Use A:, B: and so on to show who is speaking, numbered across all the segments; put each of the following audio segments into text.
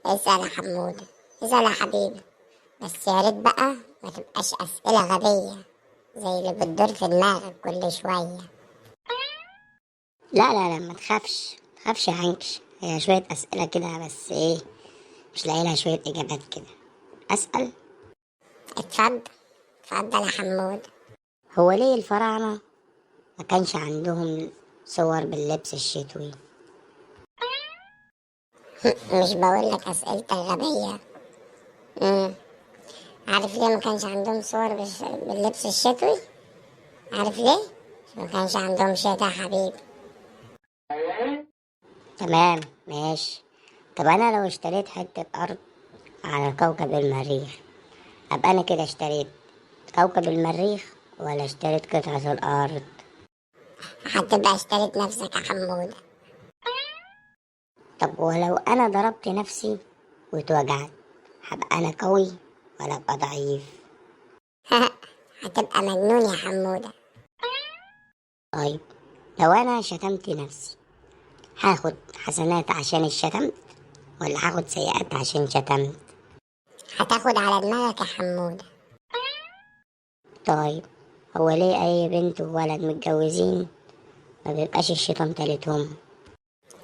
A: اسأل يا حمودة، اسأل يا حبيبي. بس يا ريت بقى ما تبقاش أسئلة غبية زي اللي بتدور في دماغك كل شوية.
B: لا لا لا، ما تخافش يا عنكش. هي شوية أسئلة كده بس إيه، مش لاقي لها شوية إجابات كده. أسأل.
A: اتفضل اتفضل يا حمودة.
B: هو ليه الفراعنة ما كانش عندهم صور باللبس الشتوي؟
A: مش بقولك أسئلتك غبية. مم. عارف ليه ما كانش عندهم صور باللبس الشتوي؟ عارف ليه؟ عشان ما كانش عندهم شتا يا حبيبي.
B: تمام ماشي. طب أنا لو اشتريت حتة أرض على كوكب المريخ، أبقى أنا كده اشتريت كوكب المريخ ولا اشتريت قطعة الأرض؟
A: هتبقى اشتريت نفسك يا حمودة.
B: طب ولو أنا ضربت نفسي واتوجعت، هبقى أنا قوي ولا أبقى ضعيف؟
A: هتبقى مجنون يا حمودة.
B: طيب لو أنا شتمت نفسي، هاخد حسنات عشان الشتمت ولا هاخد سيئات عشان شتمت؟
A: هتاخد على دماغك يا حمودة.
B: طيب هو ليه أي بنت وولد متجوزين ما بيبقاش الشيطان تالتهم؟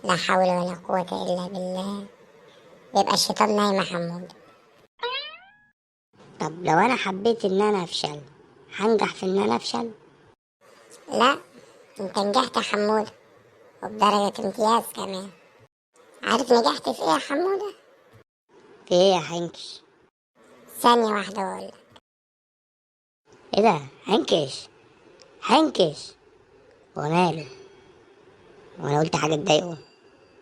A: لا حول ولا قوة إلا بالله. بيبقى الشيطان نايم يا حمودة.
B: طب لو أنا حبيت إن أنا أفشل، هنجح في إن أنا أفشل؟
A: لا، انت نجحت يا حمودة، وبدرجة امتياز كمان. عارف نجحت في ايه يا حمودة؟
B: في إيه يا حنكش؟
A: ثانية واحدة اقولك.
B: إيه ده حنكش؟ هو ماله؟ وأنا قلت حاجة تضايقه؟